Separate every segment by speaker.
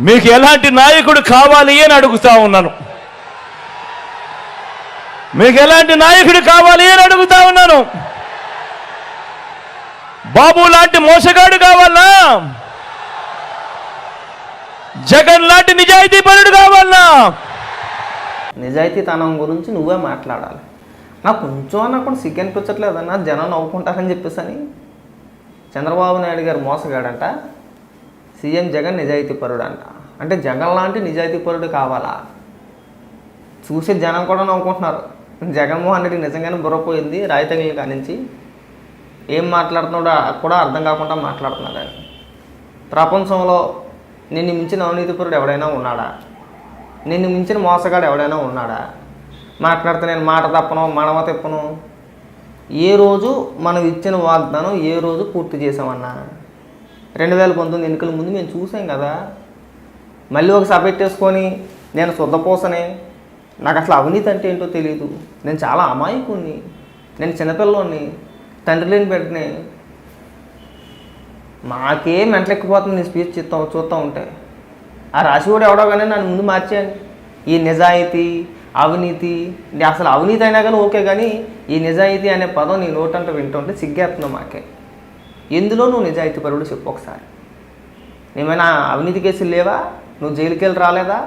Speaker 1: మీకు ఎలాంటి నాయకుడు కావాలి అని అడుగుతా ఉన్నాను. మీకు ఎలాంటి నాయకుడు కావాలి అని అడుగుతా ఉన్నాను. బాబు లాంటి మోసగాడు కావాలా? జగన్ లాంటి నిజాయితీ పరుడు కావాలా?
Speaker 2: నిజాయితీతనం గురించి నువ్వే మాట్లాడాలి. నాకు కొంచెం అన్నా కూడా సిగ్గు అనిపించట్లేదన్నా, జనం నవ్వుకుంటారని చెప్పేసి అని. చంద్రబాబు నాయుడు గారు మోసగాడంట, సీఎం జగన్ నిజాయితీ పరుడు అంట. అంటే జగన్ లాంటి నిజాయితీ పరుడు కావాలా? చూసే జనం కూడా నవ్వుకుంటున్నారు. జగన్మోహన్ రెడ్డి నిజంగానే బుర్రపోయింది రాయితగిలి కానించి. ఏం మాట్లాడుతున్నాడో కూడా అర్థం కాకుండా మాట్లాడుతున్నాడు ఆయన. ప్రపంచంలో నిన్ను మించిన అవినీతిపరుడు ఎవడైనా ఉన్నాడా? నిన్ను మించిన మోసగాడు ఎవడైనా ఉన్నాడా? మాట్లాడితే నేను మాట తప్పను, మడమ తిప్పను. ఏ రోజు మనం ఇచ్చిన వాగ్దానం ఏ రోజు పూర్తి చేసామన్నా? 2019 ఎన్నికల ముందు మేము చూసాం కదా. మళ్ళీ ఒక సభ పెట్టేసుకొని నేను శుద్ధపోసనే, నాకు అసలు అవినీతి అంటే ఏంటో తెలియదు, నేను చాలా అమాయకుణ్ణి, నేను చిన్నపిల్లోని, తండ్రి లేని బిడ్డని, మాకే మెంటలెక్కిపోతుంది నీ స్పీచ్ చూస్తూ ఉంటే. ఆ రాశివాడు ఎవడో కానీ నన్ను ముందు మార్చేయండి. ఈ నిజాయితీ అవినీతి, అసలు అవినీతి అయినా కానీ ఓకే, కానీ ఈ నిజాయితీ అనే పదం నీ నోటంటే వింటుంటే సిగ్గేస్తున్నావు మాకే. ఎందులో నువ్వు నిజాయితీ పరుడు చెప్పు ఒకసారి. ఏమైనా అవినీతి కేసులు లేవా? నువ్వు జైలుకి వెళ్ళి రాలేదా?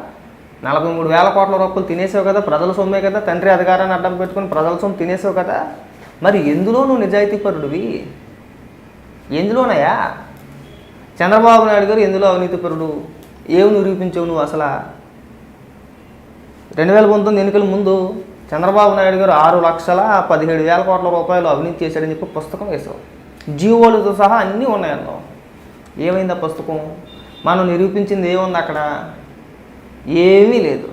Speaker 2: 43,000 కోట్ల రూపాయలు తినేసావు కదా, ప్రజల సొమ్మే కదా, తండ్రి అధికారాన్ని అడ్డం పెట్టుకుని ప్రజల సొమ్ము తినేసావు కదా. మరి ఎందులో నువ్వు నిజాయితీ పరుడివి? ఎందులోనయ్యా? చంద్రబాబు నాయుడు గారు ఎందులో అవినీతి పరుడు? ఏమి నిరూపించావు నువ్వు అసలు? 2019 ఎన్నికల ముందు చంద్రబాబు నాయుడు గారు 6,17,000 కోట్ల రూపాయలు అవినీతి చేశాడని చెప్పి పుస్తకం వేసావు. జీవోలతో సహా అన్నీ ఉన్నాయన్నావు. ఏమైంది ఆ పుస్తకం? మనం నిరూపించింది ఏముంది అక్కడ? ఏమీ లేదు.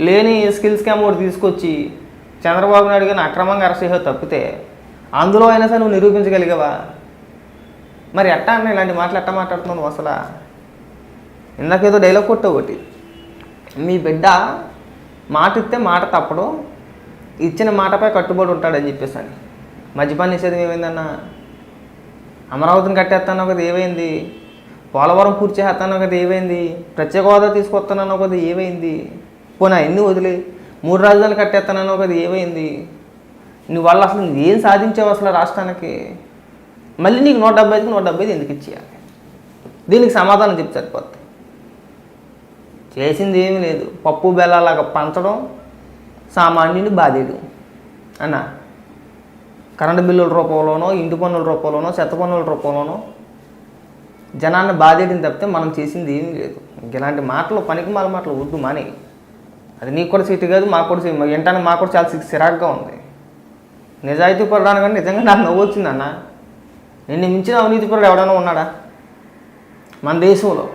Speaker 2: లేని స్కిల్ స్కామ్ ఒకటి తీసుకొచ్చి చంద్రబాబు నాయుడు గారిని అక్రమంగా అరెస్ట్ చేసే తప్పితే అందులో అయినా సరే నువ్వు నిరూపించగలిగావా? మరి ఎట్టా అన్న ఇలాంటి మాటలు ఎట్టా మాట్లాడుతున్నావు అసలు? ఇందాకేదో డైలాగ్ కొట్టావు ఒకటి, మీ బిడ్డ మాట ఇస్తే మాట తప్పడం, ఇచ్చిన మాటపై కట్టుబడి ఉంటాడని చెప్పేసి అని. మద్యపాన నిషేధం ఏమైందన్నా? అమరావతిని కట్టేస్తాను కదా ఏమైంది? పోలవరం పూర్తి చేస్తాను కదా ఏమైంది? ప్రత్యేక హోదా తీసుకొస్తానన్నావు కదా ఏమైంది? పోనా ఎన్ని వదిలే 3 రాజధానులు కట్టేస్తానన్నావు కదా ఏమైంది? నువ్వు వాళ్ళు అసలు ఏం సాధించావు అసలు రాష్ట్రానికి? మళ్ళీ నీకు 175కి 175 ఎందుకు ఇచ్చేయాలి? దీనికి సమాధానం చెప్పి సరిపోద్ది. చేసింది ఏమీ లేదు. పప్పు బెల్లాలాగా పంచడం, సామాన్యుని బాధేయడం అన్న. కరెంటు బిల్లుల రూపంలోనో, ఇంటి పన్నుల రూపంలోనో, చెత్త పన్నుల రూపంలోనో జనాన్ని బాధేయడం తప్పితే మనం చేసింది ఏమీ లేదు. ఇలాంటి మాటలు, పనికి మాల మాటలు వద్దు మాని. అది నీకు కూడా సీటు కాదు, మాకు కూడా వింటానికి మాకు కూడా చాలా చిరాగ్గా ఉంది. నిజాయితీ పడడానికి కానీ నిజంగా నాకు నవ్వు వచ్చిందన్న. నిన్ను మించిన అవినీతి పరుడు ఎవడైనా ఉన్నాడా మన దేశంలో?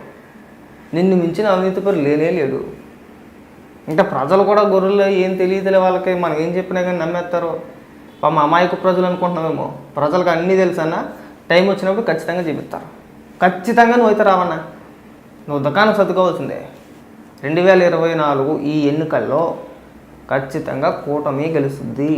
Speaker 2: నిన్ను మించిన అవినీతి పరుడు లేనే లేడు. ఇంకా ప్రజలు కూడా గొర్రెలు ఏం తెలియదులే వాళ్ళకి, మనం ఏం చెప్పినా కానీ నమ్మేస్తారు. మా అమాయకు ప్రజలు అనుకుంటున్నామేమో. ప్రజలకు అన్నీ తెలుసన్నా, టైం వచ్చినప్పుడు ఖచ్చితంగా చూపిస్తారు. ఖచ్చితంగా నువ్వు అయితే రావన్నా, నువ్వు దుకాణం సర్దుకోవాల్సిందే. 2024 ఈ ఎన్నికల్లో ఖచ్చితంగా కూటమి గెలుస్తుంది.